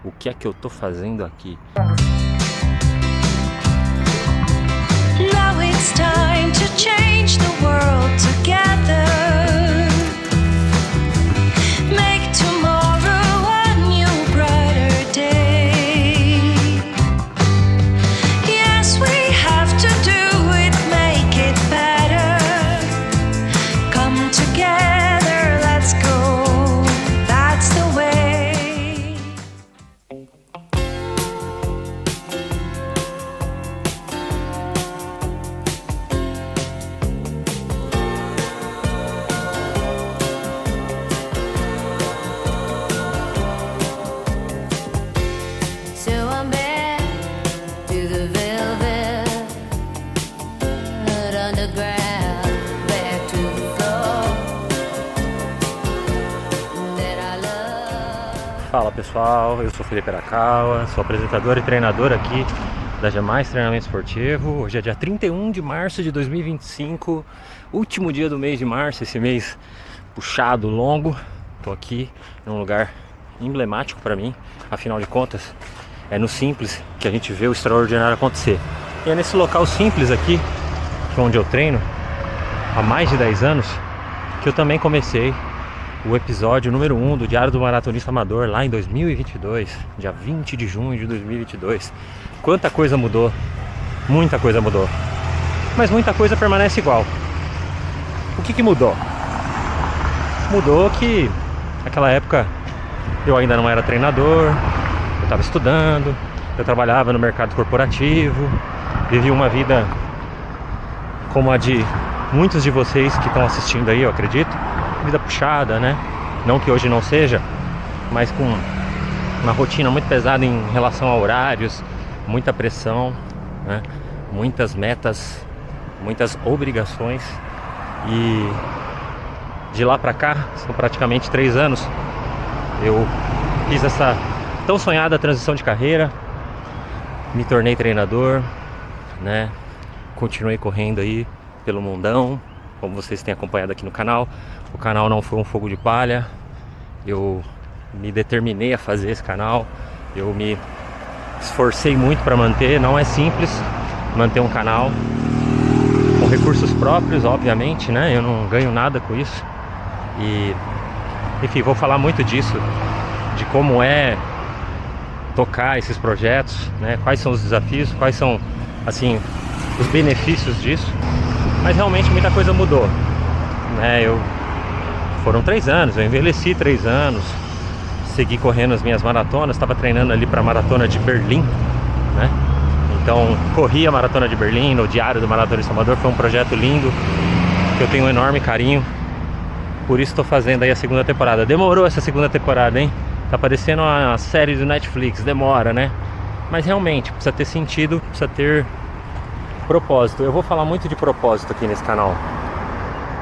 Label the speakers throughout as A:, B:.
A: o que é que eu tô fazendo aqui.
B: Now it's time to change the world together. Make tomorrow a new brighter day. Yes, we have to do it, make it better. Come together, let's go. That's the way. So I'm back to the velvet underground, back to the floor that I love.
A: Fala pessoal, eu sou Felipe Arakawa, sou apresentador e treinador aqui da Jamais Treinamento Esportivo. Hoje é dia 31 de março de 2025, último dia do mês de março, esse mês puxado, longo. Tô aqui num lugar emblemático para mim, afinal de contas é no simples que a gente vê o extraordinário acontecer. E é nesse local simples aqui, que é onde eu treino há mais de 10 anos, que eu também comecei o episódio número 1 do Diário do Maratonista Amador lá em 2022, dia 20 de junho de 2022. Quanta coisa mudou, muita coisa mudou, mas muita coisa permanece igual. O que mudou? Mudou que naquela época eu ainda não era treinador, eu estava estudando, eu trabalhava no mercado corporativo, vivi uma vida como a de muitos de vocês que estão assistindo aí, eu acredito. Vida puxada, né? Não que hoje não seja, mas com uma rotina muito pesada em relação a horários, muita pressão, né? Muitas metas, muitas obrigações. E de lá pra cá, são praticamente 3 anos, eu fiz essa tão sonhada transição de carreira, me tornei treinador, né? Continuei correndo aí pelo mundão, como vocês têm acompanhado aqui no canal. O canal não foi um fogo de palha, eu me determinei a fazer esse canal, eu me esforcei muito para manter. Não é simples manter um canal com recursos próprios, obviamente, né? Eu não ganho nada com isso. E enfim, vou falar muito disso, de como é tocar esses projetos, né? Quais são os desafios, quais são, assim, os benefícios disso. Mas realmente muita coisa mudou, né? Foram 3 anos, eu envelheci 3 anos, segui correndo as minhas maratonas, estava treinando ali para a maratona de Berlim, né? Então corri a maratona de Berlim no Diário do Maratonista Amador. Foi um projeto lindo, que eu tenho um enorme carinho, por isso estou fazendo aí a segunda temporada. Demorou essa segunda temporada, hein? Tá parecendo uma série do Netflix, demora, né? Mas realmente precisa ter sentido, precisa ter propósito. Eu vou falar muito de propósito aqui nesse canal,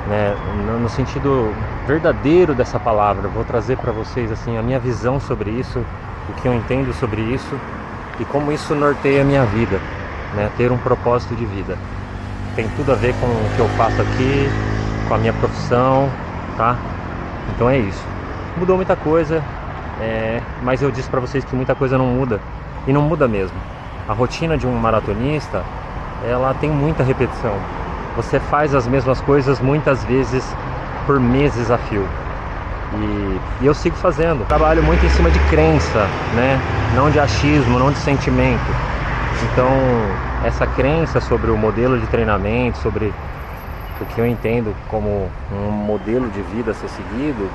A: né? No sentido verdadeiro dessa palavra. Eu vou trazer para vocês assim a minha visão sobre isso, o que eu entendo sobre isso e como isso norteia a minha vida, né? Ter um propósito de vida tem tudo a ver com o que eu faço aqui, com a minha profissão, tá? Então é isso. Mudou muita coisa, mas eu disse para vocês que muita coisa não muda, e não muda mesmo. A rotina de um maratonista, ela tem muita repetição. Você faz as mesmas coisas muitas vezes por meses a fio. E eu sigo fazendo. Trabalho muito em cima de crença, né? Não de achismo, não de sentimento. Então, essa crença sobre o modelo de treinamento, sobre o que eu entendo como um modelo de vida a ser seguido,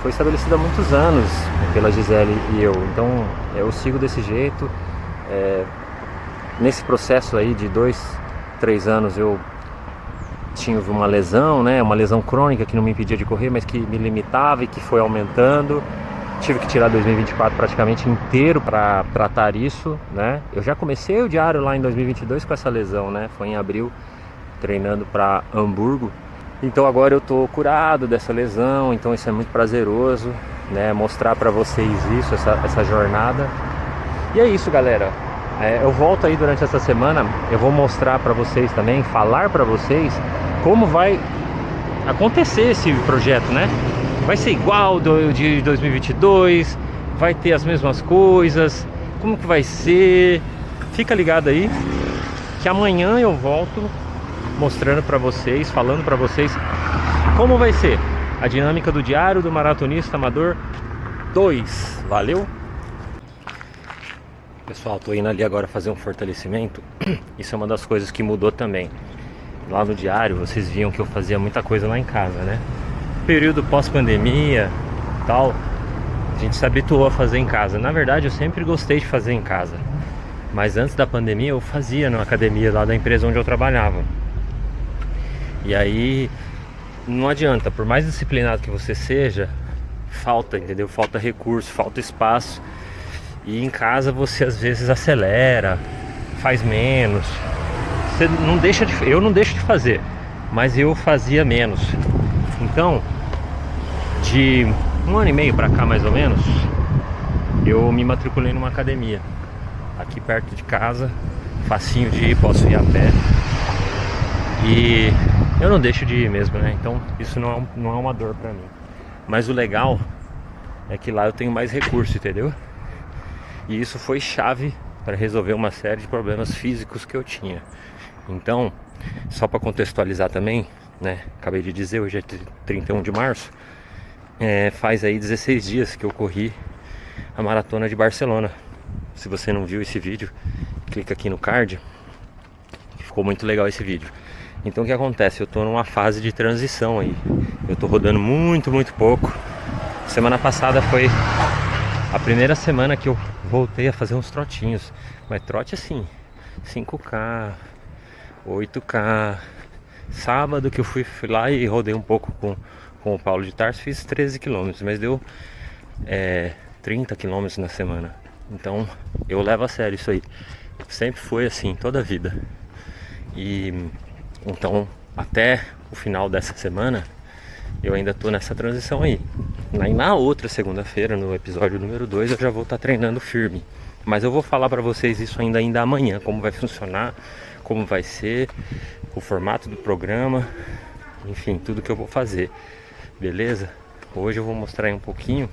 A: foi estabelecida há muitos anos pela Gisele e eu. Então, eu sigo desse jeito. Nesse processo aí de 2, 3 anos eu tive uma lesão, né? Uma lesão crônica que não me impedia de correr, mas que me limitava e que foi aumentando. Tive que tirar 2024 praticamente inteiro para tratar isso, né? Eu já comecei o diário lá em 2022 com essa lesão, né? Foi em abril, treinando para Hamburgo. Então agora eu tô curado dessa lesão, então isso é muito prazeroso, né? Mostrar para vocês isso, essa jornada. E é isso, galera. Eu volto aí durante essa semana, eu vou mostrar para vocês também, falar para vocês como vai acontecer esse projeto, né? Vai ser igual de 2022, Vai ter as mesmas coisas? Como que vai ser? Fica ligado aí, que amanhã eu volto mostrando pra vocês, falando pra vocês como vai ser a dinâmica do Diário do Maratonista Amador 2. Valeu? Pessoal, tô indo ali agora fazer um fortalecimento. Isso é uma das coisas que mudou também. Lá no diário, vocês viam que eu fazia muita coisa lá em casa, né? Período pós-pandemia, tal, a gente se habituou a fazer em casa. Na verdade, eu sempre gostei de fazer em casa. Mas antes da pandemia, eu fazia na academia lá da empresa onde eu trabalhava. E aí, não adianta, por mais disciplinado que você seja, falta, entendeu? Falta recurso, falta espaço. E em casa você às vezes acelera, faz menos. Você não deixa de, eu não deixo de fazer, mas eu fazia menos. Então, de 1 ano e meio pra cá mais ou menos, eu me matriculei numa academia aqui perto de casa, facinho de ir, posso ir a pé. E eu não deixo de ir mesmo, né? Então isso não é uma dor pra mim. Mas o legal é que lá eu tenho mais recurso, entendeu? E isso foi chave para resolver uma série de problemas físicos que eu tinha. Então, só para contextualizar também, né? Acabei de dizer, hoje é 31 de março. Faz aí 16 dias que eu corri a maratona de Barcelona. Se você não viu esse vídeo, clica aqui no card. Ficou muito legal esse vídeo. Então o que acontece? Eu tô numa fase de transição aí. Eu tô rodando muito pouco. Semana passada foi a primeira semana que eu voltei a fazer uns trotinhos. Mas trote assim, 5K, 8K. Sábado que eu fui lá e rodei um pouco com o Paulo de Tarso, fiz 13 km, mas deu 30 km na semana. Então eu levo a sério isso aí. Sempre foi assim, toda a vida. E então até o final dessa semana eu ainda tô nessa transição aí. Na outra segunda-feira, no episódio número 2, eu já vou estar treinando firme. Mas eu vou falar pra vocês isso ainda amanhã, como vai funcionar, como vai ser, o formato do programa, enfim, tudo que eu vou fazer. Beleza? Hoje eu vou mostrar aí um pouquinho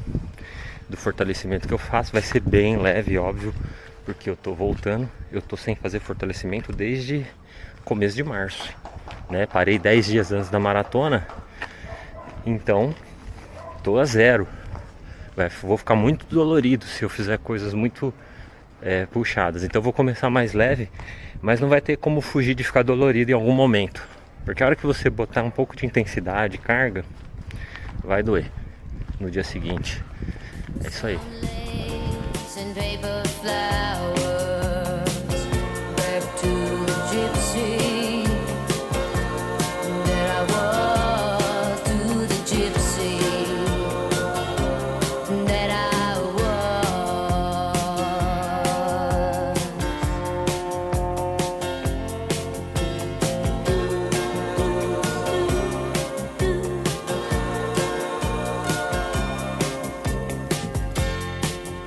A: do fortalecimento que eu faço. Vai ser bem leve, óbvio, porque eu tô voltando. Eu tô sem fazer fortalecimento desde começo de março, né? Parei 10 dias antes da maratona. Então tô a zero. Vou ficar muito dolorido se eu fizer coisas muito puxadas. Então eu vou começar mais leve, mas não vai ter como fugir de ficar dolorido em algum momento, porque a hora que você botar um pouco de intensidade, carga, vai doer no dia seguinte. É isso aí.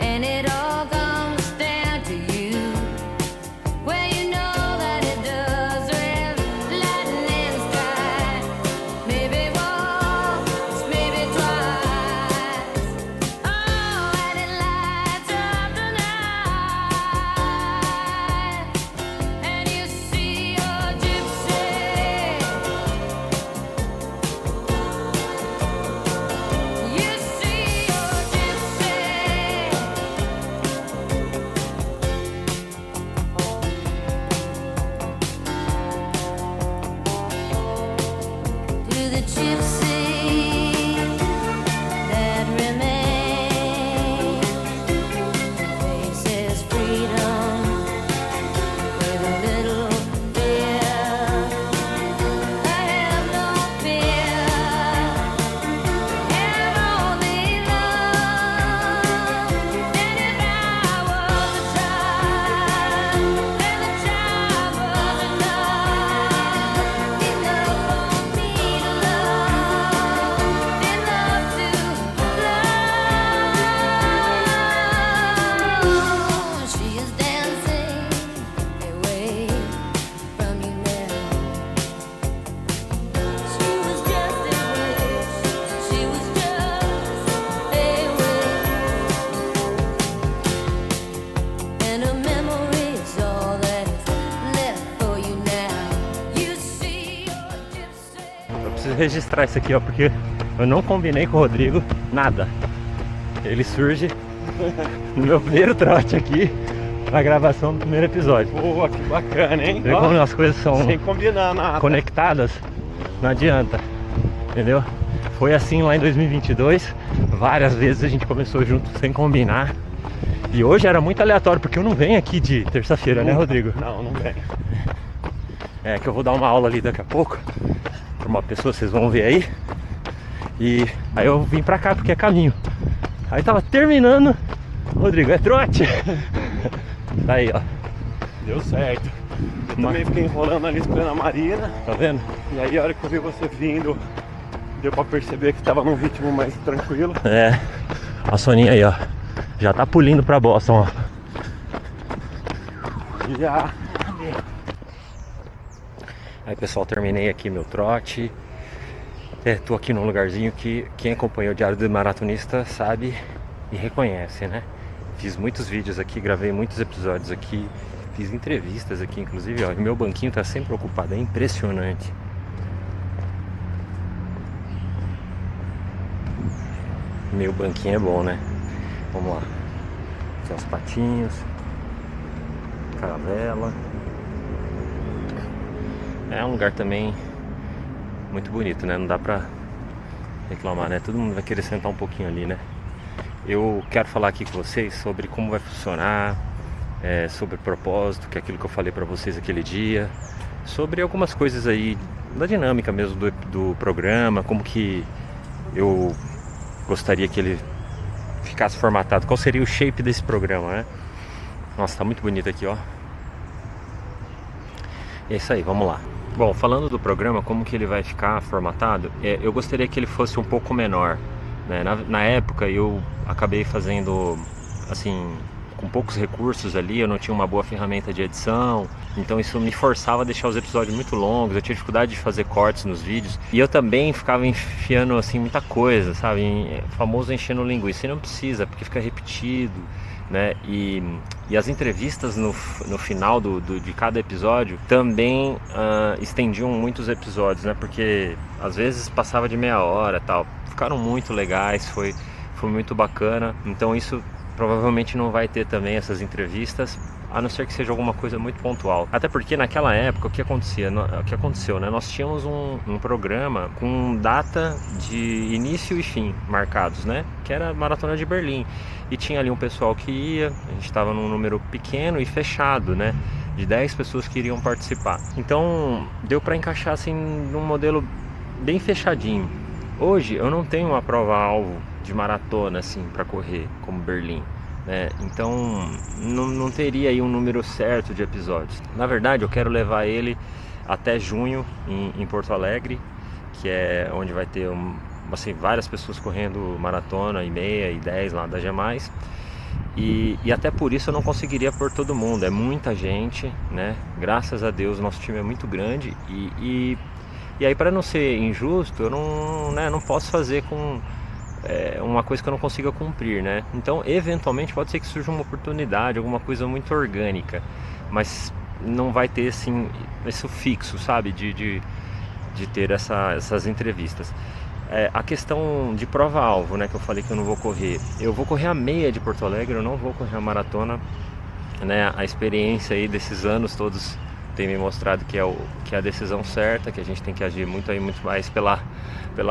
B: And it all gone
A: registrar isso aqui, ó, porque eu não combinei com o Rodrigo nada. Ele surge no meu primeiro trote aqui pra gravação do primeiro episódio.
C: Pô, que bacana, hein?
A: Vê como as coisas são
C: Sem combinar nada.
A: conectadas, não adianta, entendeu? Foi assim lá em 2022, várias vezes a gente começou junto sem combinar. E hoje era muito aleatório, porque eu não venho aqui de terça-feira, né, Rodrigo?
C: Não vem.
A: É que eu vou dar uma aula ali daqui a pouco pra uma pessoa, vocês vão ver aí. E aí eu vim pra cá porque é caminho. Aí tava terminando, Rodrigo, é trote. Tá aí, ó.
C: Deu certo. Eu também fiquei enrolando ali esperando a Marina.
A: Tá vendo?
C: E aí a hora que eu vi você vindo, deu pra perceber que tava num ritmo mais tranquilo.
A: É, a Soninha aí, ó, já tá pulindo pra Boston, ó.
C: Já.
A: Aí, pessoal, terminei aqui meu trote. Tô aqui num lugarzinho que quem acompanhou o Diário do Maratonista sabe e reconhece, né? Fiz muitos vídeos aqui, gravei muitos episódios aqui, fiz entrevistas aqui, inclusive, ó, e meu banquinho tá sempre ocupado, é impressionante. Meu banquinho é bom, né? Vamos lá. Aqui os patinhos, caravela. É um lugar também muito bonito, né? Não dá pra reclamar, né? Todo mundo vai querer sentar um pouquinho ali, né? Eu quero falar aqui com vocês sobre como vai funcionar, sobre propósito, que é aquilo que eu falei pra vocês aquele dia, sobre algumas coisas aí da dinâmica mesmo do programa, como que eu gostaria que ele ficasse formatado, qual seria o shape desse programa, né? Nossa, tá muito bonito aqui, ó. É isso aí, vamos lá. Bom, falando do programa, como que ele vai ficar formatado, eu gostaria que ele fosse um pouco menor, né? Na época eu acabei fazendo, assim, com poucos recursos ali, eu não tinha uma boa ferramenta de edição, então isso me forçava a deixar os episódios muito longos, eu tinha dificuldade de fazer cortes nos vídeos, e eu também ficava enfiando, assim, muita coisa, sabe, famoso enchendo linguiça, e não precisa, porque fica repetido, né? E as entrevistas no final de cada episódio também estendiam muitos episódios, né? Porque às vezes passava de meia hora, tal. Ficaram muito legais, foi muito bacana. Então isso provavelmente não vai ter também essas entrevistas, a não ser que seja alguma coisa muito pontual. Até porque naquela época o que aconteceu, né? Nós tínhamos um programa com data de início e fim marcados, né? Que era a Maratona de Berlim. E tinha ali um pessoal que ia, a gente estava num número pequeno e fechado, né? De 10 pessoas que iriam participar. Então deu para encaixar assim num modelo bem fechadinho. Hoje eu não tenho uma prova-alvo de maratona assim para correr como Berlim, né? Então não teria aí um número certo de episódios. Na verdade eu quero levar ele até junho em Porto Alegre, que é onde vai ter assim, várias pessoas correndo maratona e meia e 10 lá da G+. E até por isso eu não conseguiria pôr todo mundo, é muita gente, né? Graças a Deus nosso time é muito grande e aí, para não ser injusto, eu não posso fazer com uma coisa que eu não consiga cumprir, né? Então eventualmente pode ser que surja uma oportunidade, alguma coisa muito orgânica, mas não vai ter assim esse fixo, sabe, de ter essas entrevistas. A questão de prova-alvo, né, que eu falei que eu não vou correr. Eu vou correr a meia de Porto Alegre, eu não vou correr a maratona, né? A experiência aí desses anos todos tem me mostrado que é a decisão certa, que a gente tem que agir muito mais pela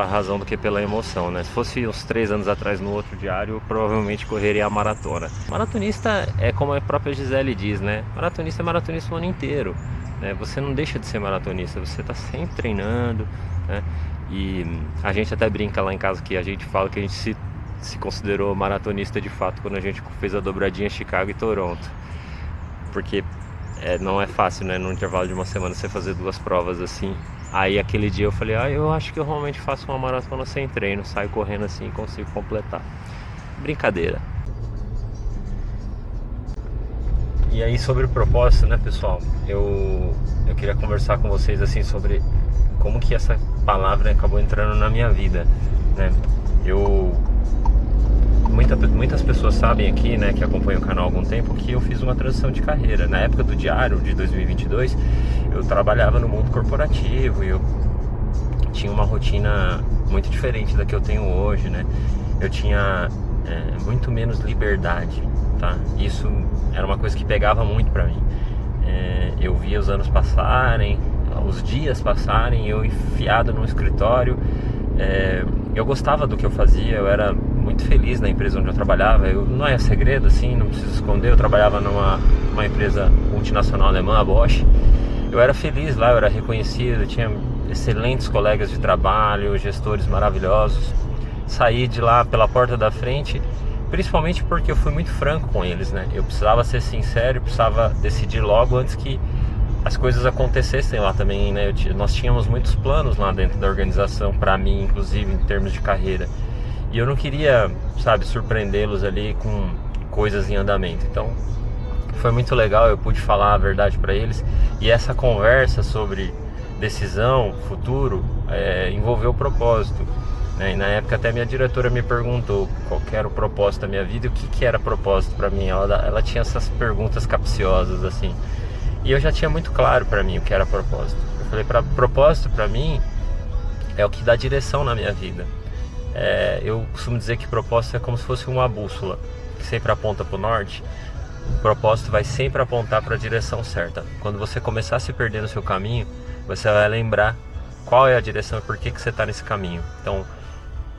A: razão do que pela emoção, né? Se fosse uns 3 anos atrás no outro diário, eu provavelmente correria a maratona. Maratonista é como a própria Gisele diz, né? Maratonista é maratonista o ano inteiro, né? Você não deixa de ser maratonista, você está sempre treinando, né? E a gente até brinca lá em casa que a gente fala que a gente se considerou maratonista de fato quando a gente fez a dobradinha Chicago e Toronto, porque não é fácil, né, num intervalo de uma semana você fazer 2 provas assim. Aí aquele dia eu falei, eu acho que eu realmente faço uma maratona sem treino, saio correndo assim e consigo completar. Brincadeira. E aí sobre o propósito, né, pessoal, eu queria conversar com vocês assim sobre como que essa palavra acabou entrando na minha vida, né? Muitas pessoas sabem aqui, né, que acompanham o canal há algum tempo, que eu fiz uma transição de carreira. Na época do diário de 2022, eu trabalhava no mundo corporativo e eu tinha uma rotina muito diferente da que eu tenho hoje, né? Eu tinha muito menos liberdade, tá? Isso era uma coisa que pegava muito pra mim. Eu via os anos passarem, os dias passarem, eu enfiado num escritório. Eu gostava do que eu fazia, eu era muito feliz na empresa onde eu trabalhava. Não é segredo, assim, não preciso esconder. Eu trabalhava numa empresa multinacional alemã, a Bosch. Eu era feliz lá, eu era reconhecido, tinha excelentes colegas de trabalho, gestores maravilhosos. Saí de lá pela porta da frente, principalmente porque eu fui muito franco com eles, né? Eu precisava ser sincero, precisava decidir logo antes que as coisas acontecessem lá também, né? Nós tínhamos muitos planos lá dentro da organização, para mim, inclusive, em termos de carreira. E eu não queria, sabe, surpreendê-los ali com coisas em andamento. Então, foi muito legal, eu pude falar a verdade para eles. E essa conversa sobre decisão, futuro, envolveu o propósito, né? E na época até minha diretora me perguntou qual que era o propósito da minha vida e o que era propósito para mim. Ela tinha essas perguntas capciosas, assim. E eu já tinha muito claro para mim o que era propósito. Eu falei, propósito para mim é o que dá direção na minha vida. Eu costumo dizer que propósito é como se fosse uma bússola que sempre aponta para o norte. O propósito vai sempre apontar para a direção certa. Quando você começar a se perder no seu caminho, você vai lembrar qual é a direção e por que você está nesse caminho. Então,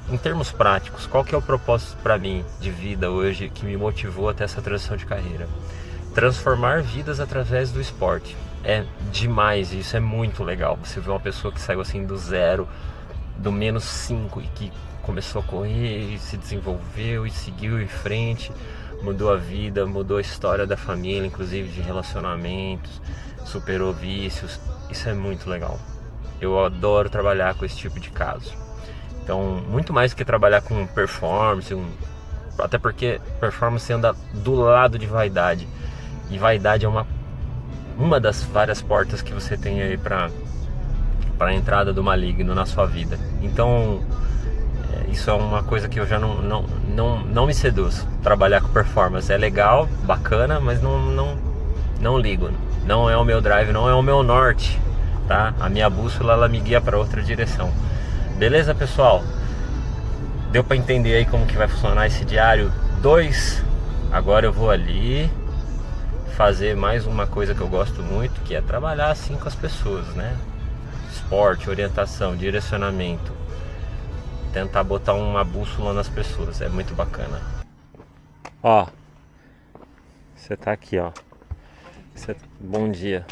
A: em termos práticos, qual que é o propósito para mim de vida hoje que me motivou até essa transição de carreira? Transformar vidas através do esporte. É demais, isso é muito legal. Você vê uma pessoa que saiu assim do zero, do -5 e que começou a correr e se desenvolveu e seguiu em frente, mudou a vida, mudou a história da família, inclusive de relacionamentos, superou vícios. Isso é muito legal. Eu adoro trabalhar com esse tipo de caso. Então, muito mais do que trabalhar com performance, até porque performance anda do lado de vaidade. E vaidade é uma das várias portas que você tem aí para a entrada do maligno na sua vida. Então, isso é uma coisa que eu já não me seduz. Trabalhar com performance é legal, bacana, mas não ligo. Não é o meu drive, não é o meu norte, tá? A minha bússola, ela me guia para outra direção. Beleza, pessoal? Deu para entender aí como que vai funcionar esse diário 2? Agora eu vou ali fazer mais uma coisa que eu gosto muito, que é trabalhar assim com as pessoas, né? Esporte, orientação, direcionamento. Tentar botar uma bússola nas pessoas, é muito bacana. Ó, você tá aqui, ó. Bom dia.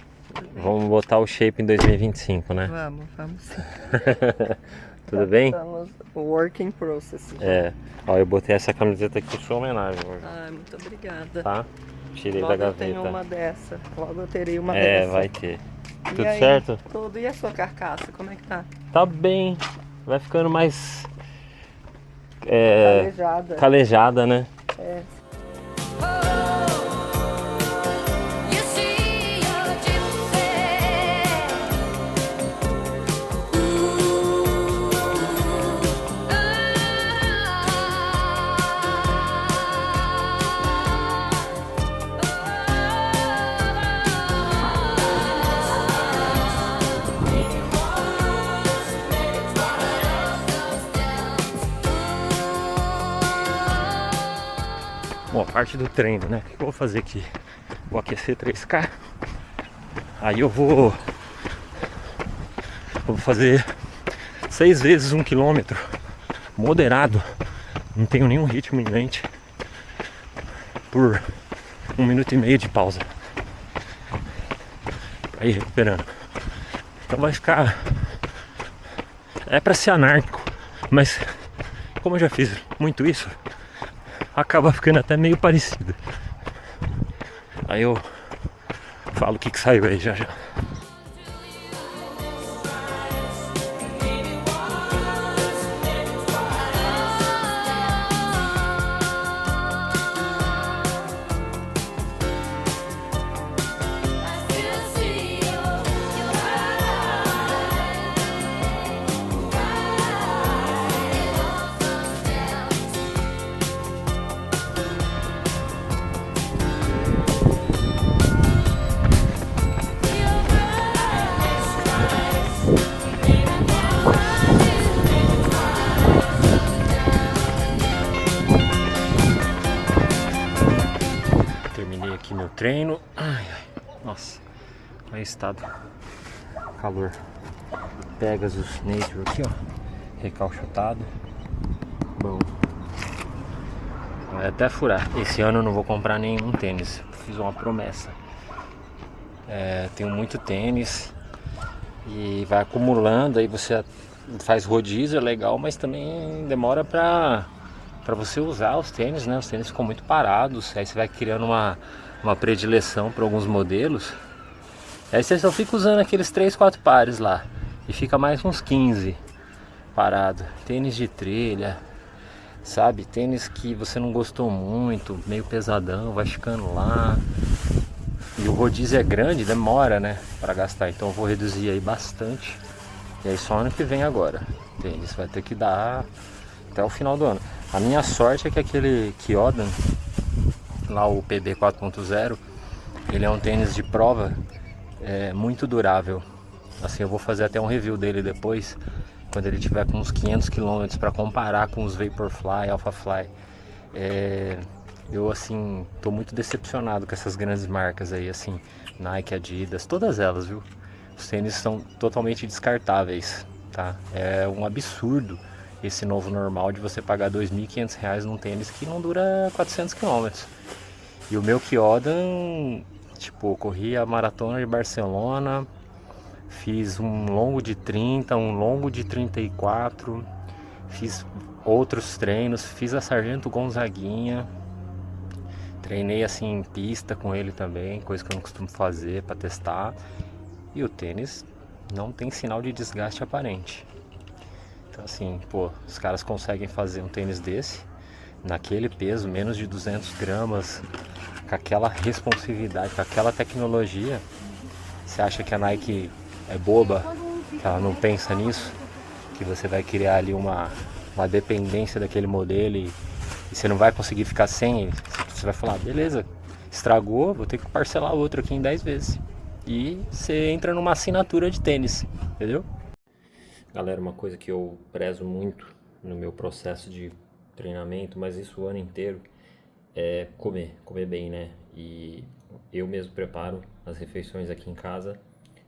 A: Vamos botar o shape em 2025, né?
D: Vamos sim.
A: Tudo bem?
D: Estamos work in process.
A: Ó, eu botei essa camiseta aqui em sua homenagem hoje.
D: Muito obrigada.
A: Tá? Tirei
D: Logo
A: da gaveta.
D: eu tenho uma dessa. Logo eu terei uma dessa.
A: Vai ter.
D: E
A: Tudo
D: aí,
A: certo?
D: Tudo. E a sua carcaça, como é que tá?
A: Tá bem. Vai ficando mais
D: Calejada.
A: calejada, né?
B: You see your gypsy.
A: Bom, a parte do treino, né? O que eu vou fazer aqui? Vou aquecer 3K. Aí eu vou fazer 6 vezes 1 quilômetro, moderado. Não tenho nenhum ritmo em mente, por 1 minuto e meio de pausa. Aí recuperando. Então vai ficar... É pra ser anárquico, mas como eu já fiz muito isso, acaba ficando até meio parecido. Aí eu falo o que saiu aí já. aqui meu treino. Ai, ai. Nossa, aí estado. Calor. Pegasus Nature aqui, ó. Recalchutado. Bom. Vai até furar. Esse ano eu não vou comprar nenhum tênis. Fiz uma promessa. Tenho muito tênis. E vai acumulando. Aí você faz rodízio, é legal, mas também demora pra você usar os tênis, né? Os tênis ficam muito parados. Aí você vai criando uma predileção para alguns modelos. Aí você só fica usando aqueles 3, 4 pares lá. E fica mais uns 15 parado. Tênis de trilha, sabe? Tênis que você não gostou muito, meio pesadão, vai ficando lá. E o rodízio é grande, demora, né? Para gastar. Então eu vou reduzir aí bastante. E aí só ano que vem agora. Tênis vai ter que dar até o final do ano. A minha sorte é que aquele Kyodan, lá o PB 4.0, ele é um tênis de prova muito durável. Assim, eu vou fazer até um review dele depois, quando ele tiver com uns 500 km, para comparar com os Vaporfly, Alphafly. Eu assim, tô muito decepcionado com essas grandes marcas aí, assim, Nike, Adidas, todas elas, viu? Os tênis são totalmente descartáveis, tá? É um absurdo esse novo normal de você pagar R$ 2.500 num tênis que não dura 400 km. E o meu Kyodan, tipo, eu corri a maratona de Barcelona, fiz um longo de 30, um longo de 34, fiz outros treinos, fiz a Sargento Gonzaguinha, treinei assim em pista com ele também, coisa que eu não costumo fazer para testar. E o tênis não tem sinal de desgaste aparente. Então assim, pô, os caras conseguem fazer um tênis desse, naquele peso, menos de 200 gramas, com aquela responsividade, com aquela tecnologia. Você acha que a Nike é boba, que ela não pensa nisso? Que você vai criar ali uma dependência daquele modelo e você não vai conseguir ficar sem ele. Você vai falar, beleza, estragou, vou ter que parcelar outro aqui em 10 vezes. E você entra numa assinatura de tênis, entendeu? Galera, uma coisa que eu prezo muito no meu processo de treinamento, mas isso o ano inteiro, é comer bem, né? E eu mesmo preparo as refeições aqui em casa,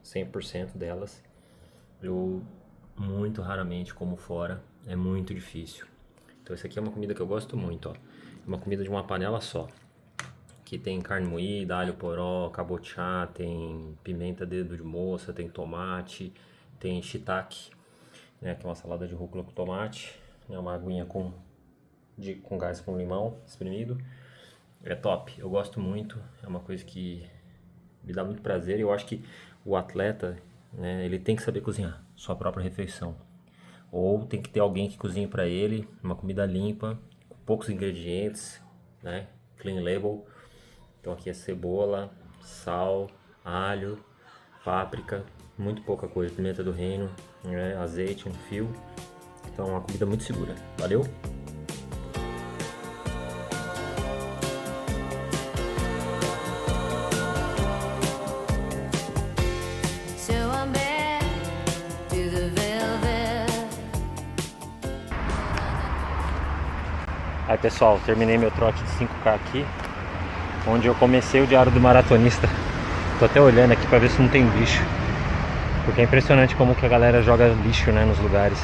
A: 100% delas. Eu muito raramente como fora, é muito difícil. Então essa aqui é uma comida que eu gosto muito, ó. É uma comida de uma panela só. Que tem carne moída, alho poró, cabochá, tem pimenta dedo de moça, tem tomate, tem shiitake, né, que é uma salada de rúcula com tomate, né, uma aguinha com gás com limão espremido. É top, eu gosto muito, é uma coisa que me dá muito prazer. E eu acho que o atleta, né, ele tem que saber cozinhar sua própria refeição. Ou tem que ter alguém que cozinhe para ele, uma comida limpa, com poucos ingredientes, né, clean label. Então aqui é cebola, sal, alho, páprica, muito pouca coisa, pimenta do reino, né, azeite, um fio. Então é uma comida muito segura. Valeu?
B: So I'm back to the velvet.
A: Aí pessoal, terminei meu trote de 5K aqui, onde eu comecei o diário do maratonista. Tô até olhando aqui pra ver se não tem bicho, porque é impressionante como que a galera joga lixo, né, nos lugares.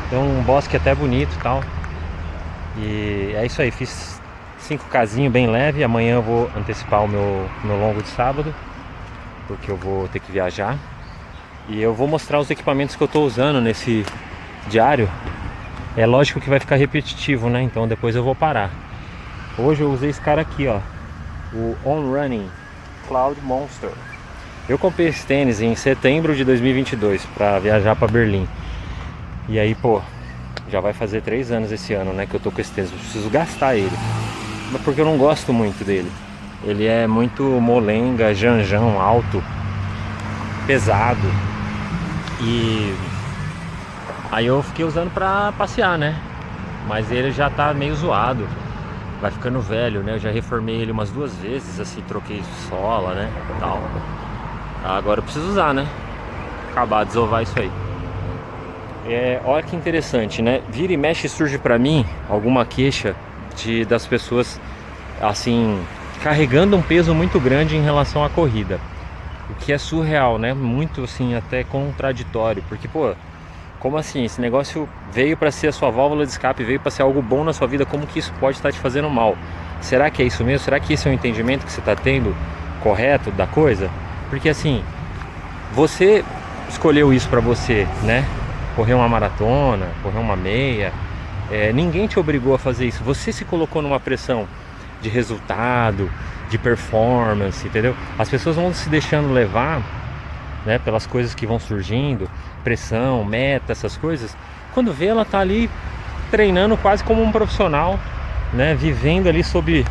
A: Tem um bosque até bonito e tal. E é isso aí, fiz 5Kzinho bem leve. Amanhã eu vou antecipar o meu longo de sábado, porque eu vou ter que viajar. E eu vou mostrar os equipamentos que eu tô usando nesse diário. É lógico que vai ficar repetitivo, né? Então depois eu vou parar. Hoje eu usei esse cara aqui, ó, o On Running Cloud Monster. Eu comprei esse tênis em setembro de 2022 para viajar para Berlim. E aí, pô, já vai fazer 3 anos esse ano, né, que eu tô com esse tênis. Eu preciso gastar ele, mas porque eu não gosto muito dele. Ele é muito molenga, janjão, alto, pesado. E aí eu fiquei usando pra passear, né? Mas ele já tá meio zoado, vai ficando velho, né? Eu já reformei ele umas 2 vezes, assim, troquei sola, né, tal. Agora eu preciso usar, né? Acabar de desovar isso aí. Olha que interessante, né? Vira e mexe surge pra mim alguma queixa das pessoas, assim, carregando um peso muito grande em relação à corrida. O que é surreal, né? Muito assim, até contraditório. Porque, pô, como assim? Esse negócio veio para ser a sua válvula de escape, veio para ser algo bom na sua vida. Como que isso pode estar te fazendo mal? Será que é isso mesmo? Será que esse é o entendimento que você está tendo correto da coisa? Porque assim, você escolheu isso para você, né? Correr uma maratona, correr uma meia. Ninguém te obrigou a fazer isso. Você se colocou numa pressão de resultado, de performance, entendeu? As pessoas vão se deixando levar, né, pelas coisas que vão surgindo, pressão, meta, essas coisas. Quando vê, ela tá ali treinando quase como um profissional, né, vivendo ali sob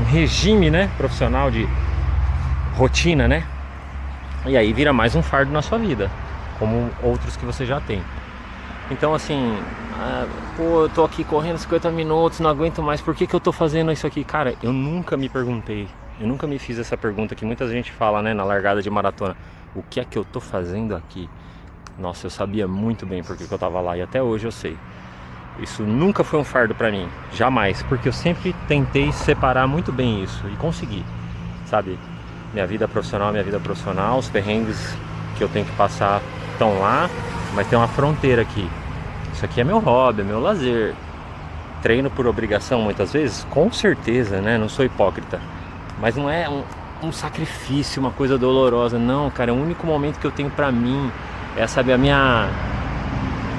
A: um regime, né, profissional de rotina, né? E aí vira mais um fardo na sua vida, como outros que você já tem. Então assim, pô, eu tô aqui correndo 50 minutos, não aguento mais, por que eu tô fazendo isso aqui? Cara, eu nunca me perguntei, eu nunca me fiz essa pergunta que muita gente fala, né, na largada de maratona. O que é que eu tô fazendo aqui? Nossa, eu sabia muito bem por que eu tava lá e até hoje eu sei. Isso nunca foi um fardo pra mim, jamais, porque eu sempre tentei separar muito bem isso e consegui, sabe? Minha vida profissional, os perrengues que eu tenho que passar estão lá, mas tem uma fronteira aqui. Isso aqui é meu hobby, é meu lazer. Treino por obrigação muitas vezes? Com certeza, né? Não sou hipócrita. Mas não é um sacrifício, uma coisa dolorosa. Não, cara, é o único momento que eu tenho pra mim. É, sabe,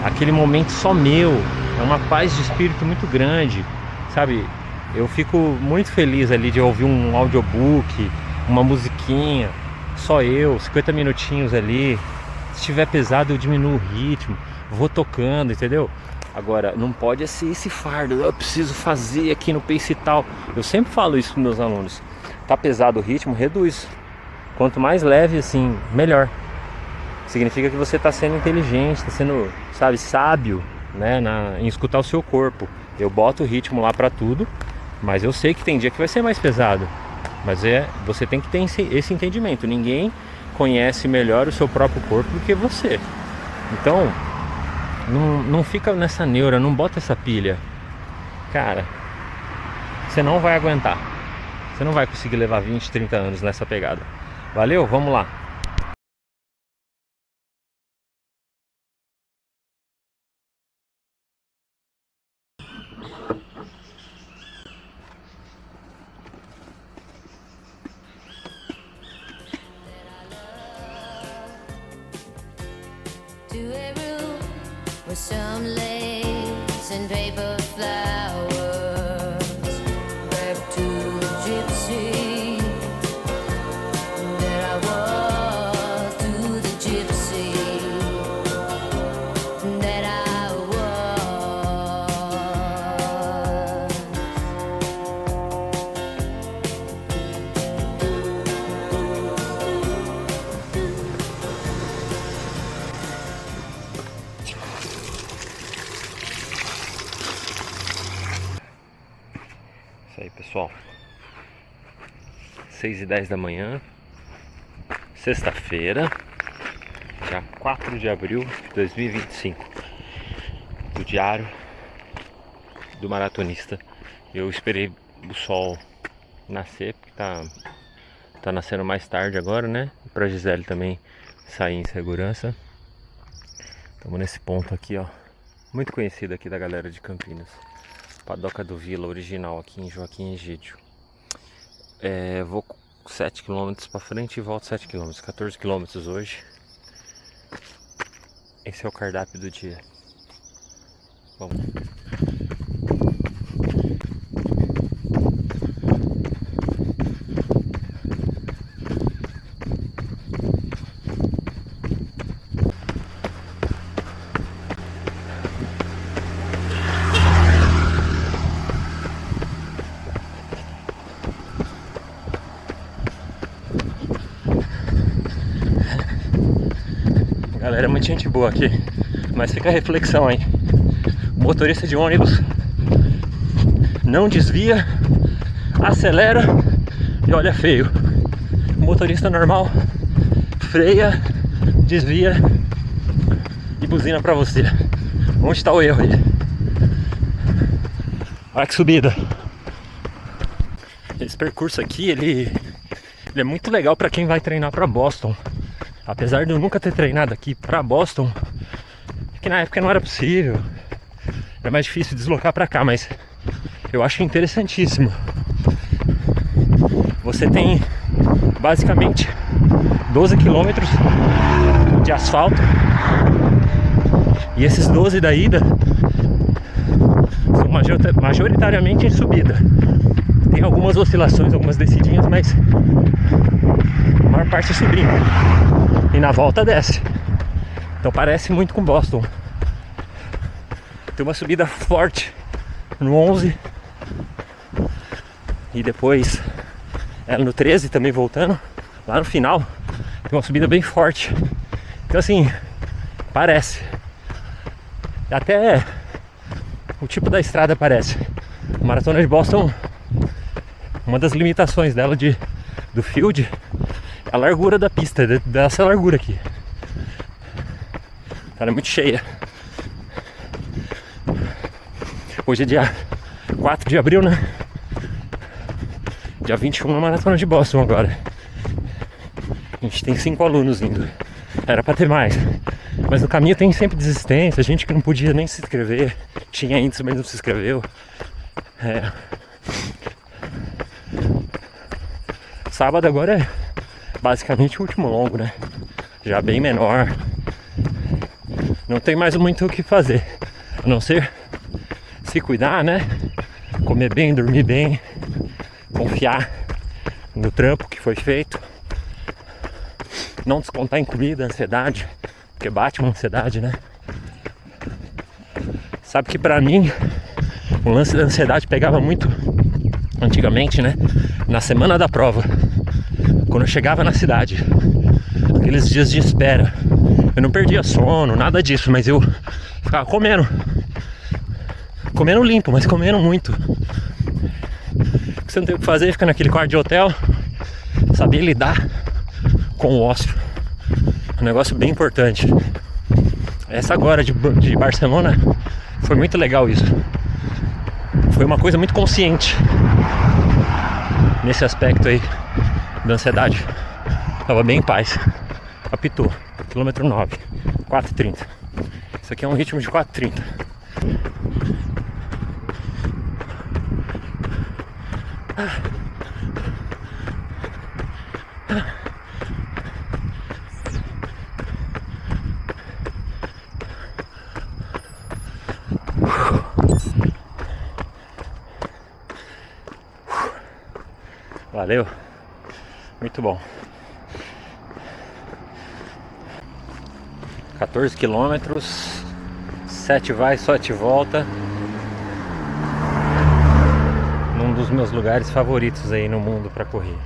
A: aquele momento só meu. É uma paz de espírito muito grande, sabe? Eu fico muito feliz ali de ouvir um audiobook, uma musiquinha, só eu, 50 minutinhos ali. Se estiver pesado eu diminuo o ritmo, vou tocando, entendeu? Agora, não pode ser esse fardo, eu preciso fazer aqui no pace e tal. Eu sempre falo isso para meus alunos. Tá pesado o ritmo, reduz. Quanto mais leve assim, melhor. Significa que você está sendo inteligente, está sendo, sabe, sábio, né, em escutar o seu corpo. Eu boto o ritmo lá para tudo, mas eu sei que tem dia que vai ser mais pesado. Mas você tem que ter esse entendimento. Ninguém conhece melhor o seu próprio corpo do que você. Então, não fica nessa neura, não bota essa pilha. Cara, você não vai aguentar. Você não vai conseguir levar 20, 30 anos nessa pegada. Valeu? Vamos lá.
B: To a room with some lace and paper flowers. Back to the gypsy that I was, to the gypsy that I was.
A: Isso aí, pessoal. 6h10 da manhã, sexta-feira, dia 4 de abril de 2025. Do diário do maratonista. Eu esperei o sol nascer, porque tá nascendo mais tarde agora, né? E pra Gisele também sair em segurança. Estamos nesse ponto aqui, ó, muito conhecido aqui da galera de Campinas. Padoca do Vila, original, aqui em Joaquim Egídio. Vou 7 km para frente e volto 7 km, 14 km hoje. Esse é o cardápio do dia. Vamos. Galera, é muita gente boa aqui, mas fica a reflexão aí. O motorista de ônibus não desvia, acelera e olha feio. O motorista normal freia, desvia e buzina pra você. Onde está o erro aí? Olha que subida. Esse percurso aqui, ele é muito legal para quem vai treinar para Boston. Apesar de eu nunca ter treinado aqui para Boston, que na época não era possível, era mais difícil deslocar para cá, mas eu acho interessantíssimo. Você tem basicamente 12 quilômetros de asfalto, e esses 12 da ida são majoritariamente em subida. Tem algumas oscilações, algumas descidinhas, mas a maior parte é subindo. E na volta desce. Então parece muito com Boston. Tem uma subida forte no 11 e depois no 13 também voltando. Lá no final tem uma subida bem forte. Então assim, parece. Até o tipo da estrada parece. A Maratona de Boston, uma das limitações dela do field é a largura da pista, dessa largura aqui. Ela é muito cheia. Hoje é dia 4 de abril, né? Dia 21 na Maratona de Boston agora. A gente tem 5 alunos indo. Era pra ter mais. Mas no caminho tem sempre desistência, gente que não podia nem se inscrever. Tinha índice, mas não se inscreveu. Sábado agora é basicamente o último longo, né? Já bem menor. Não tem mais muito o que fazer, a não ser se cuidar, né? Comer bem, dormir bem, confiar no trampo que foi feito, não descontar em comida, ansiedade, porque bate uma ansiedade, né? Sabe que pra mim o lance da ansiedade pegava muito antigamente, né? Na semana da prova, quando eu chegava na cidade, aqueles dias de espera, eu não perdia sono, nada disso, mas eu ficava comendo limpo, mas comendo muito. Você não tem o que fazer, fica naquele quarto de hotel, saber lidar com o ócio, um negócio bem importante. Essa agora de Barcelona foi muito legal isso. Foi uma coisa muito consciente nesse aspecto aí da ansiedade. Tava bem em paz. Apitou, quilômetro 9, 4h30. Isso aqui é um ritmo de 4h30. Valeu, muito bom. 14 quilômetros, 7 vai, 7 volta. Num dos meus lugares favoritos aí no mundo para correr.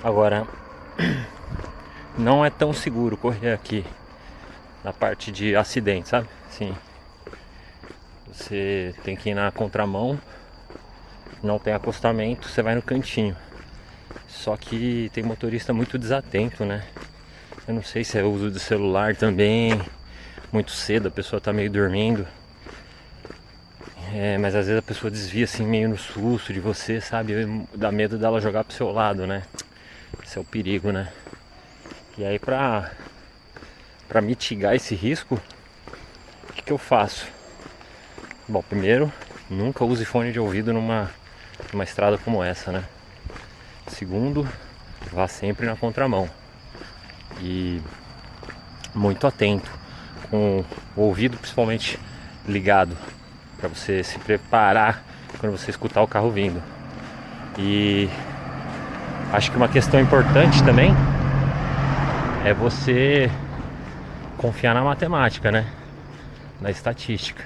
A: Agora, não é tão seguro correr aqui na parte de acidente, sabe? Sim. Você tem que ir na contramão, não tem acostamento, você vai no cantinho. Só que tem motorista muito desatento, né? Eu não sei se é uso do celular também, muito cedo, a pessoa tá meio dormindo. Mas às vezes a pessoa desvia assim meio no susto de você, sabe? Dá medo dela jogar pro seu lado, né? Esse é o perigo, né? E aí pra mitigar esse risco, o que eu faço? Bom, primeiro, nunca use fone de ouvido numa estrada como essa, né? Segundo, vá sempre na contramão. E muito atento, com o ouvido principalmente ligado, para você se preparar quando você escutar o carro vindo. E acho que uma questão importante também é você confiar na matemática, né? Na estatística.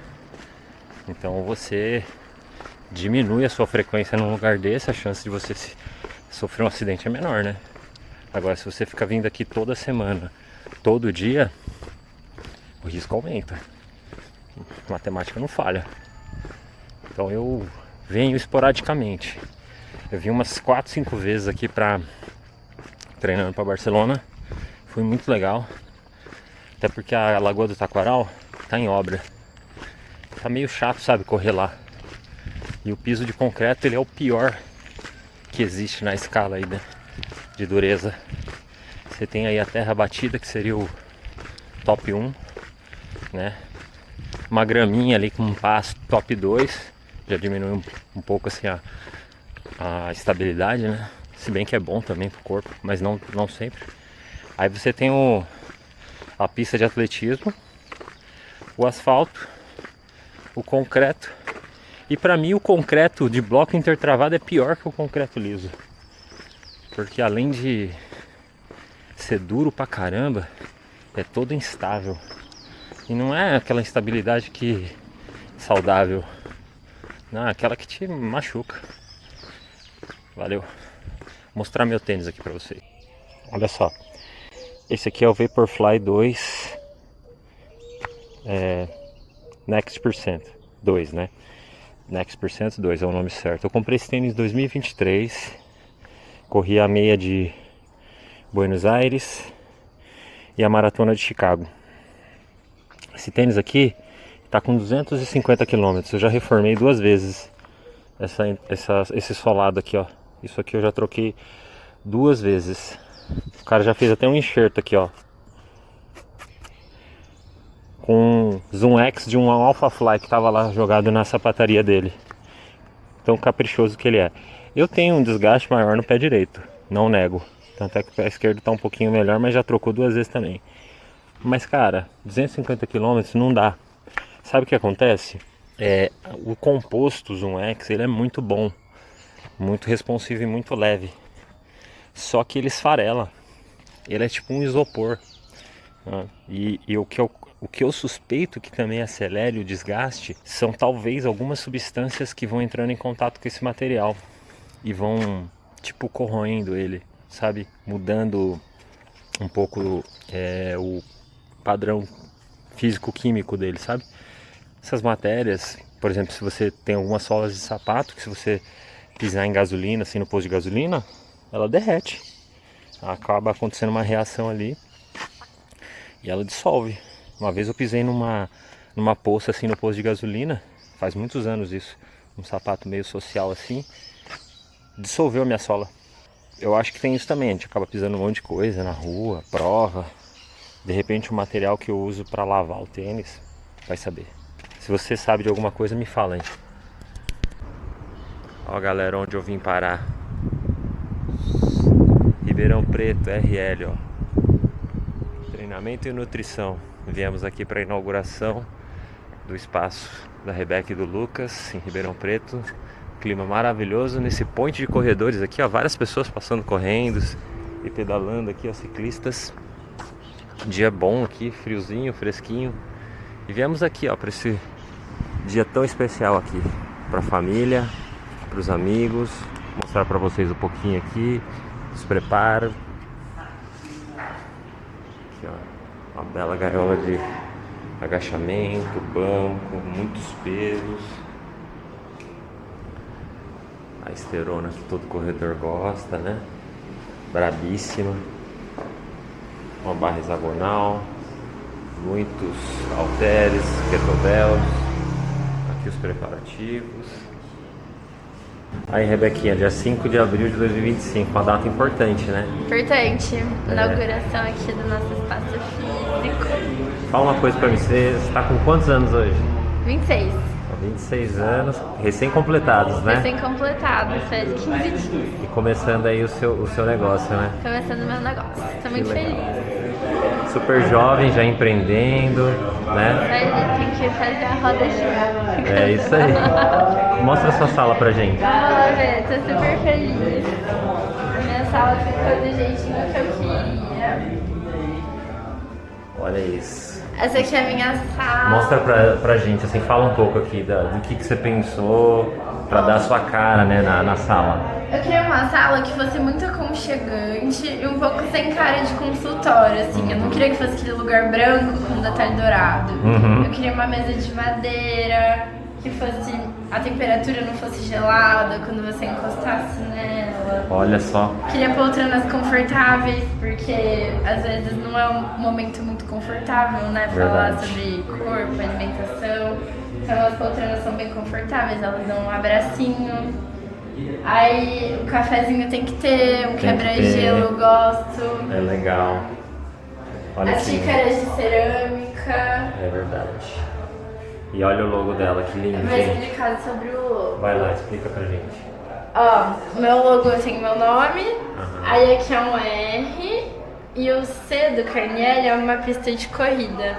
A: Então você diminui a sua frequência num lugar desse, a chance de você sofrer um acidente é menor, né? Agora, se você fica vindo aqui toda semana, todo dia, o risco aumenta. A matemática não falha. Então eu venho esporadicamente. Eu vim umas 4, 5 vezes aqui treinando para Barcelona. Foi muito legal. Até porque a Lagoa do Taquaral tá em obra. Tá meio chato, sabe, correr lá. E o piso de concreto, ele é o pior que existe na escala aí de dureza. Você tem aí a terra batida, que seria o top 1, né? Uma graminha ali com um pasto top 2, já diminui um pouco assim a estabilidade, né? Se bem que é bom também pro corpo, mas não sempre. Aí você tem a pista de atletismo, o asfalto, o concreto. E pra mim o concreto de bloco intertravado é pior que o concreto liso. Porque além de ser duro pra caramba, é todo instável. E não é aquela instabilidade saudável. Não, é aquela que te machuca. Valeu. Vou mostrar meu tênis aqui pra vocês. Olha só. Esse aqui é o Vaporfly 2 Next Percent 2, né? Next Percent 2 é o nome certo. Eu comprei esse tênis em 2023. Corri a meia de Buenos Aires e a maratona de Chicago. Esse tênis aqui tá com 250 km. Eu já reformei 2 vezes esse solado aqui, ó. Isso aqui eu já troquei 2 vezes. O cara já fez até um enxerto aqui, ó, com Zoom X de um Alpha Fly que tava lá jogado na sapataria dele. Tão caprichoso que ele é. Eu tenho um desgaste maior no pé direito, não nego. Tanto é que o pé esquerdo tá um pouquinho melhor, mas já trocou 2 vezes também. Mas cara, 250 km não dá. Sabe o que acontece? O composto Zoom X, ele é muito bom, muito responsivo e muito leve. Só que ele esfarela. Ele é tipo um isopor. E o que eu suspeito que também acelere o desgaste são talvez algumas substâncias que vão entrando em contato com esse material e vão tipo corroendo ele, sabe? Mudando um pouco o padrão físico-químico dele, sabe? Essas matérias, por exemplo, se você tem algumas solas de sapato, que se você pisar em gasolina, assim no posto de gasolina, ela derrete. Acaba acontecendo uma reação ali e ela dissolve. Uma vez eu pisei numa poça assim no posto de gasolina, faz muitos anos isso, um sapato meio social assim, dissolveu a minha sola. Eu acho que tem isso também, a gente acaba pisando um monte de coisa na rua, prova. De repente o material que eu uso para lavar o tênis, vai saber. Se você sabe de alguma coisa, me fala aí. Ó galera, onde eu vim parar. Ribeirão Preto, RL, ó. Treinamento e nutrição. Viemos aqui para a inauguração do espaço da Rebeca e do Lucas em Ribeirão Preto. Clima maravilhoso nesse ponte de corredores aqui, ó. Várias pessoas passando correndo e pedalando aqui, ó, ciclistas. Dia bom aqui, friozinho, fresquinho. E viemos aqui, ó, para esse dia tão especial aqui, para a família, para os amigos. Vou mostrar para vocês um pouquinho aqui. Se preparam. Aqui, ó, uma bela gaiola de agachamento, banco, muitos pesos. A esterona que todo corredor gosta, né? Brabíssima. Uma barra hexagonal, muitos halteres, kettlebells. Aqui os preparativos. Aí, Rebequinha, dia 5 de abril de 2025, uma data importante, né?
E: Importante, inauguração aqui do nosso espaço físico.
A: Fala uma coisa pra mim, você está com quantos anos hoje?
E: 26.
A: 26 anos, recém-completados, né?
E: Recém-completados, faz 15 dias.
A: E começando aí o seu negócio, né?
E: Começando o meu negócio, tô muito feliz.
A: Super jovem, já empreendendo, né?
E: Tem que fazer a roda girar.
A: É isso aí. Mostra a sua sala pra gente.
E: Vamos lá ver, tô super feliz. A minha sala ficou do jeitinho que eu queria.
A: Olha isso.
E: Essa aqui é a minha sala.
A: Mostra pra gente, assim, fala um pouco aqui do que você pensou pra dar a sua cara, né, na sala.
E: Eu queria uma sala que fosse muito aconchegante e um pouco sem cara de consultório, assim. Eu não queria que fosse aquele lugar branco com detalhe dourado. Eu queria uma mesa de madeira, que fosse a temperatura não fosse gelada quando você encostasse nela.
A: Olha só.
E: Queria poltronas confortáveis, porque às vezes não é um momento muito confortável, né? Falar sobre corpo, alimentação. Então as poltronas são bem confortáveis, elas dão um abracinho. Aí o cafezinho tem que ter, um quebra-gelo eu gosto.
A: É legal. Olha
E: As
A: aqui.
E: xícaras de cerâmica.
A: É verdade. E olha o logo dela, que lindo,
E: Eu vou
A: gente.
E: explicar sobre o logo.
A: Vai lá, explica pra gente.
E: Ó, meu logo tem meu nome, aí aqui é um R e o C do Carniel é uma pista de corrida.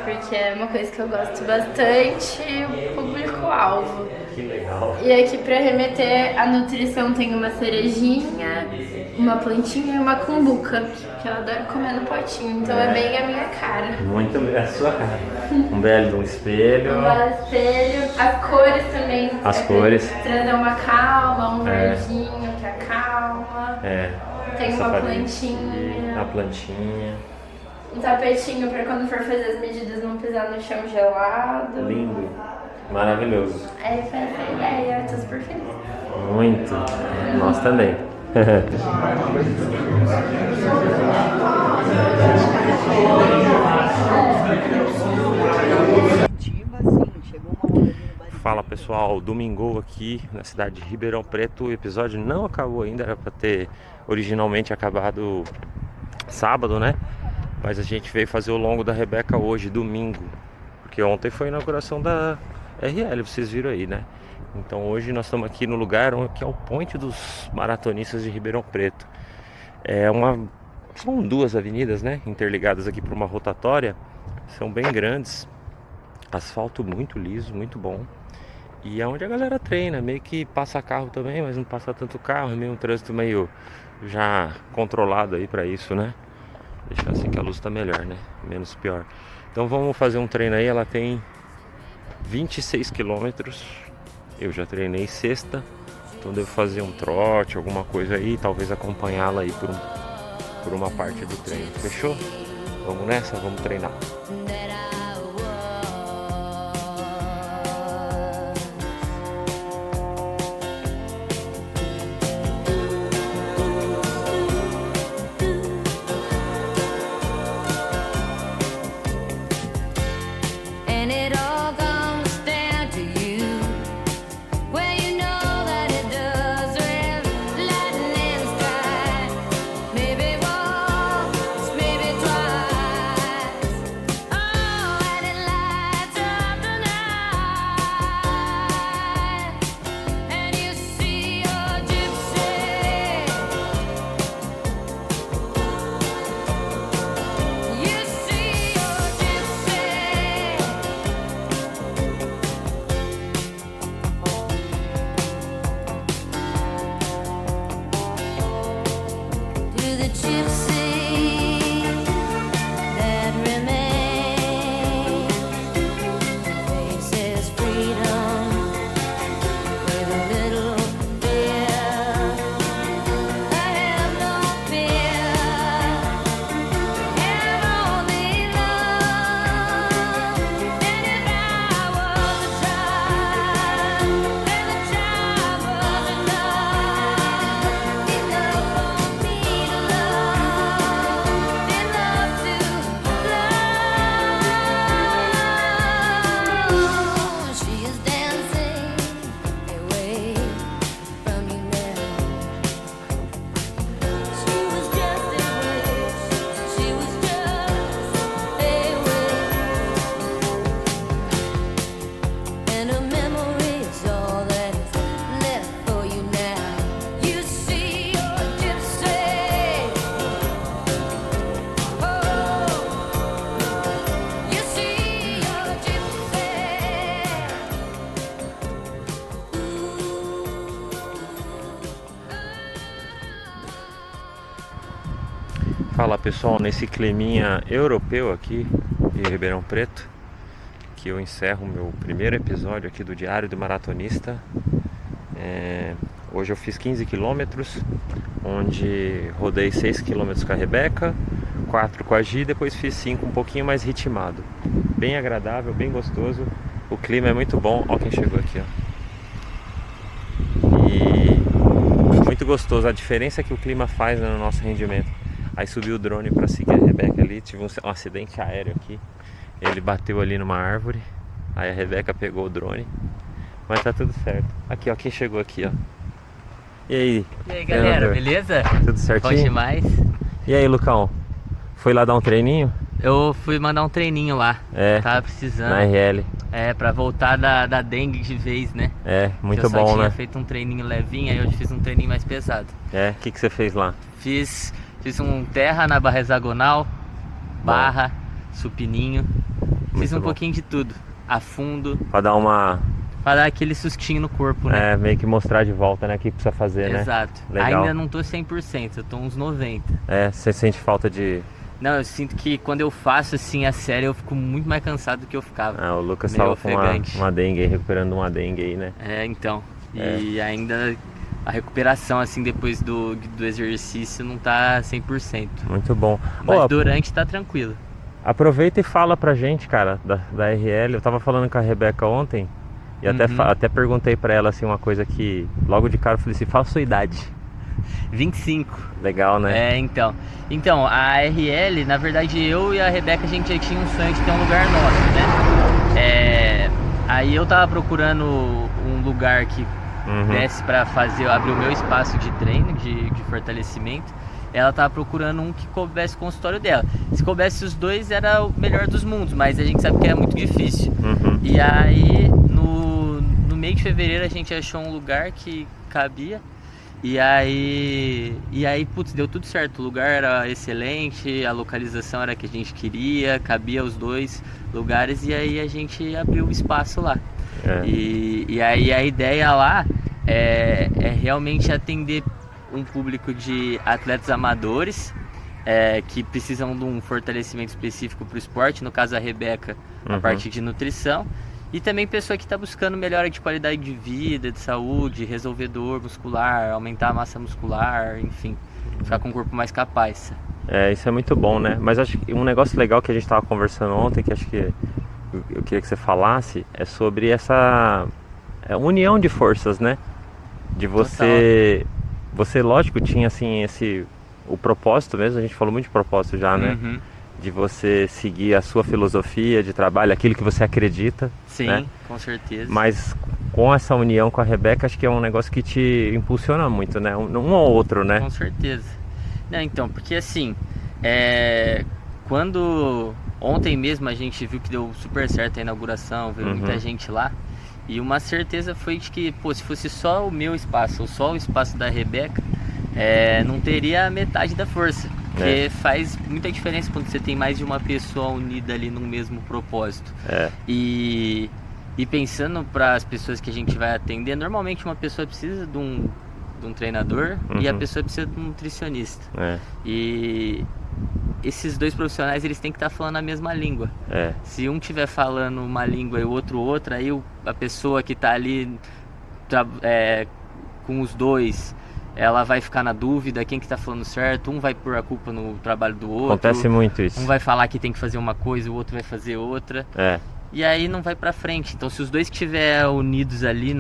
E: Porque é uma coisa que eu gosto bastante, o público-alvo.
A: Que legal.
E: E aqui pra remeter a nutrição tem uma cerejinha, uma plantinha e uma cumbuca, que eu adoro comer no potinho, então é bem a minha cara.
A: Muito bem, é a sua cara. Um belo de um espelho.
E: Um belo espelho, as cores também.
A: As cores.
E: Trazer uma calma, um verdinho que acalma.
A: É.
E: Tem
A: essa
E: uma
A: farinha
E: plantinha.
A: aqui, a plantinha.
E: Um tapetinho pra quando for fazer as medidas não pisar no chão gelado.
A: Lindo. Maravilhoso.
E: Aí foi essa ideia, eu tô super feliz.
A: Muito. Nós também. Fala pessoal, domingo aqui na cidade de Ribeirão Preto. O episódio não acabou ainda, era pra ter originalmente acabado sábado, né? Mas a gente veio fazer o longo da Rebeca hoje, domingo. Porque ontem foi a inauguração da RL, vocês viram aí, né? Então hoje nós estamos aqui no lugar que é o Ponte dos Maratonistas de Ribeirão Preto. São duas avenidas, né? Interligadas aqui por uma rotatória. São bem grandes. Asfalto muito liso, muito bom. E é onde a galera treina, meio que passa carro também, mas não passa tanto carro. É meio um trânsito meio já controlado aí pra isso, né? Deixar assim que a luz tá melhor, né? Menos pior. Então vamos fazer um treino aí. Ela tem 26 quilômetros. Eu já treinei sexta. Então devo fazer um trote, alguma coisa aí. Talvez acompanhá-la aí por uma parte do treino. Fechou? Vamos nessa? Vamos treinar.
B: And it all comes down to you. Well, you know that it does with lightning strike. Maybe once, maybe twice. Oh, and it lights up the night. And you see your gypsy. You see your gypsy. To the gypsy that remains, faces freedom with a little fear. I have no fear, have only love. And if I was a child, then the child was enough for me to love, enough to love. She is dancing away from you now. She was just a wish, she was just a wish. And a memory is all that is left for you now. You see your gypsy. Oh, you see your gypsy.
A: Fala pessoal, nesse climinha europeu aqui de Ribeirão Preto, que eu encerro o meu primeiro episódio aqui do Diário do Maratonista. Hoje eu fiz 15 quilômetros, onde rodei 6 quilômetros com a Rebeca, 4 com a Gi, depois fiz 5 um pouquinho mais ritmado. Bem agradável, bem gostoso, o clima é muito bom. Ó quem chegou aqui, ó. E muito gostoso, a diferença que o clima faz no nosso rendimento. Aí subi o drone pra seguir a Rebeca ali, tive um acidente aéreo aqui. Ele bateu ali numa árvore, aí a Rebeca pegou o drone, mas tá tudo certo. Aqui ó, quem chegou aqui ó. E aí?
F: E aí, galera,
A: treinador?
F: beleza?
A: Tudo
F: Bom
A: certinho?
F: demais.
A: E aí, Lucão? Foi lá dar um treininho?
F: Eu fui mandar um treininho lá.
A: É.
F: Tava precisando.
A: Na RL.
F: É, pra voltar da dengue de vez, né?
A: É, muito
F: eu só
A: bom,
F: tinha
A: né?
F: feito um treininho levinho, aí hoje fiz um treininho mais pesado.
A: É, o que você fez lá?
F: Fiz um terra na barra hexagonal, barra, supininho. Fiz um
A: bom.
F: pouquinho de tudo. A fundo,
A: Pra dar uma...
F: pra dar aquele sustinho no corpo, né?
A: É, meio que mostrar de volta, né? O que precisa fazer, né?
F: Exato.
A: Legal.
F: Ainda não tô 100%, eu tô uns 90%.
A: É, você sente falta de...
F: Não, eu sinto que quando eu faço assim a série eu fico muito mais cansado do que eu ficava.
A: Ah, o Lucas
F: Meio
A: tava com
F: ofegante.
A: uma dengue aí, recuperando uma dengue aí, né?
F: É, então. E ainda a recuperação assim depois do exercício não tá 100%.
A: Muito bom.
F: Mas
A: Ó,
F: durante tá tranquilo.
A: aproveita e fala pra gente, cara, da RL. Eu tava falando com a Rebeca ontem e até perguntei pra ela assim uma coisa que logo de cara eu falei assim, fala a sua idade.
F: 25.
A: Legal, né?
F: É, então. Então, a RL, na verdade eu e a Rebeca a gente já tinha um sonho de ter um lugar nosso, né? Aí eu tava procurando um lugar que desse pra abrir o meu espaço de treino, de fortalecimento. Ela tava procurando um que coubesse o consultório dela. Se coubesse os dois era o melhor dos mundos, mas a gente sabe que é muito difícil. E aí no meio de fevereiro a gente achou um lugar que cabia. E aí, putz, deu tudo certo. O lugar era excelente, a localização era a que a gente queria, cabia os dois lugares e aí a gente abriu o espaço lá. E aí a ideia lá é realmente atender um público de atletas amadores que precisam de um fortalecimento específico para o esporte, no caso a Rebeca, a parte de nutrição. E também pessoa que está buscando melhora de qualidade de vida, de saúde, resolver dor muscular, aumentar a massa muscular, enfim, ficar com o corpo mais capaz.
A: É, isso é muito bom, né? Mas acho que um negócio legal que a gente estava conversando ontem, que acho que eu queria que você falasse, é sobre essa união de forças, né? De você... Você, lógico, tinha assim o propósito mesmo, a gente falou muito de propósito já, né? De você seguir a sua filosofia de trabalho, aquilo que você acredita.
F: Sim,
A: né?
F: Com certeza.
A: Mas com essa união com a Rebeca, acho que é um negócio que te impulsiona muito, né? Um ou outro, né?
F: Com certeza. Não, então, porque assim, quando ontem mesmo a gente viu que deu super certo a inauguração, veio muita gente lá, e uma certeza foi de que, pô, se fosse só o meu espaço ou só o espaço da Rebeca, não teria metade da força. Porque faz muita diferença quando você tem mais de uma pessoa unida ali no mesmo propósito. E pensando para as pessoas que a gente vai atender, normalmente uma pessoa precisa de um treinador e a pessoa precisa de um nutricionista. E esses dois profissionais eles têm que estar falando a mesma língua. Se um estiver falando uma língua e o outro outra, aí a pessoa que está ali com os dois, ela vai ficar na dúvida quem que tá falando certo, um vai pôr a culpa no trabalho do outro.
A: Acontece muito isso.
F: Um vai falar que tem que fazer uma coisa, o outro vai fazer outra. E aí não vai pra frente. Então se os dois estiverem unidos ali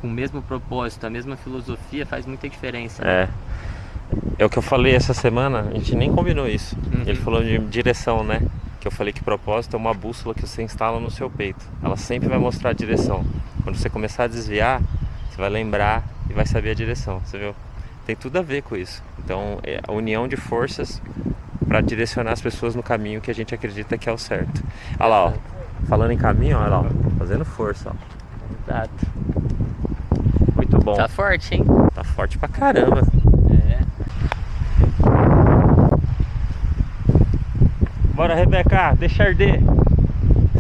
F: com o mesmo propósito, a mesma filosofia, faz muita diferença.
A: É o que eu falei essa semana, a gente nem combinou isso. Ele falou de direção, né? Que eu falei que propósito é uma bússola que você instala no seu peito. Ela sempre vai mostrar a direção. Quando você começar a desviar, você vai lembrar e vai saber a direção, você viu? Tem tudo a ver com isso. Então, é a união de forças para direcionar as pessoas no caminho que a gente acredita que é o certo. Olha lá, ó. Falando em caminho, olha lá, ó. Fazendo força, ó.
F: Exato.
A: Muito bom.
F: Tá forte, hein?
A: Tá forte pra caramba. Bora, Rebeca, deixa arder.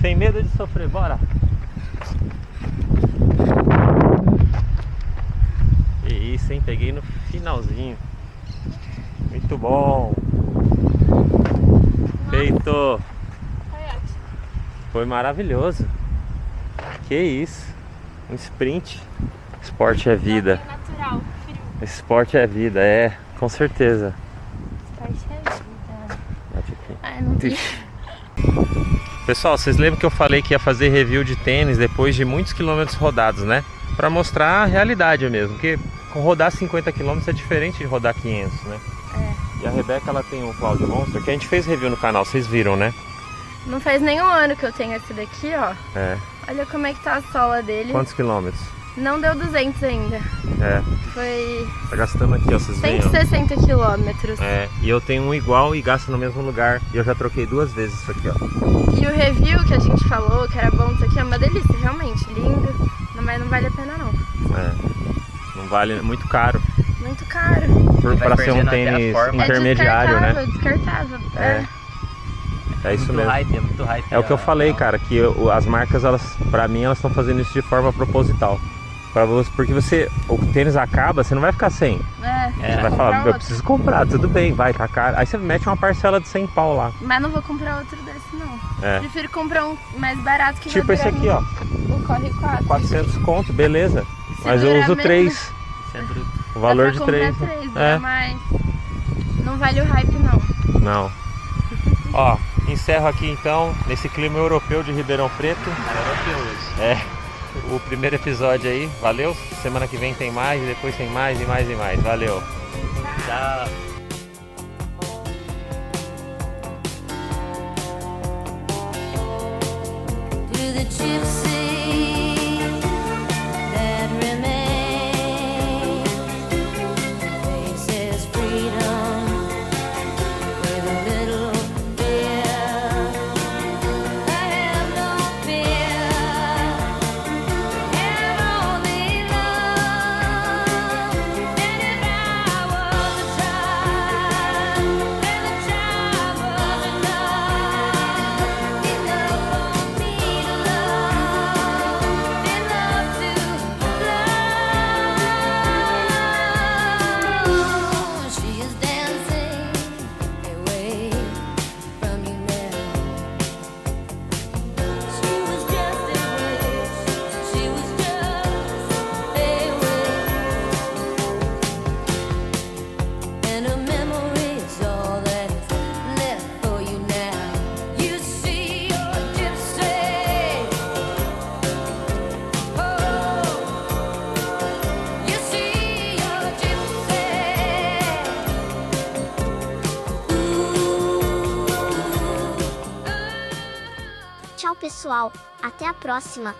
A: Sem medo de sofrer, bora. Isso, hein? Peguei no finalzinho. Muito bom. Feito. Foi maravilhoso. Que isso. Um sprint. Esporte é vida.
E: Natural, frio.
A: Esporte é vida, com certeza.
E: Esporte é vida.
A: Bate aqui.
E: Ah, não tem.
A: Pessoal, vocês lembram que eu falei que ia fazer review de tênis depois de muitos quilômetros rodados, né? Pra mostrar a realidade mesmo, porque rodar 50 km é diferente de rodar 500, né? E a Rebeca, ela tem um Cloud Monster, que a gente fez review no canal, vocês viram, né?
E: Não faz nem um ano que eu tenho esse daqui, ó. Olha como é que tá a sola dele.
A: Quantos quilômetros?
E: Não deu 200 ainda.
A: É,
E: Foi
A: tá gastando aqui, ó, vocês veem, ó.
E: 160 quilômetros.
A: É, e eu tenho um igual e gasto no mesmo lugar. E eu já troquei 2 vezes isso aqui, ó.
E: E o review que a gente falou, que era bom, isso aqui é uma delícia, realmente, lindo. Mas não vale a pena não.
A: É, não vale, é muito caro.
E: Muito caro.
A: Pra ser um
F: perdendo até a
A: tênis
F: forma.
A: intermediário, né?
E: É descartável.
A: É isso mesmo.
F: É muito hype.
A: É o que eu falei, cara, que as marcas, elas, pra mim, elas estão fazendo isso de forma proposital. Porque o tênis acaba, você não vai ficar sem. Você vai falar, eu preciso comprar, tudo bem, vai, tá caro. Aí você mete uma parcela de 100 pau lá.
E: Mas não vou comprar outro desse, não.
A: É.
E: Prefiro comprar um mais barato que
A: Tipo
E: vai
A: esse
E: durar
A: aqui, ó.
E: muito. O Corre 4.
A: 400 conto, beleza. Mas eu
E: durar
A: uso
E: menos,
A: 3.
F: Isso é bruto.
A: O valor
E: dá
A: de
E: pra
A: 3.
E: comprar 3, dura mais. Não vale o hype, não.
A: Não. Ó, encerro aqui então, nesse clima europeu de Ribeirão Preto.
F: Europeu hoje.
A: É, o primeiro episódio aí, valeu. Semana que vem tem mais, e depois tem mais e mais e mais. Valeu.
F: Tchau.
B: To the gypsy that remains, faces freedom with a little fear. I have no fear, have only love. And if I was a child, and the child was enough for me to love, enough to love. She is dancing away from you now. She was just a wish, she was just a wish, and a memory is all that is left for you now. You see your gypsy, oh, you see your gypsy.
G: Tchau, pessoal. Até a próxima.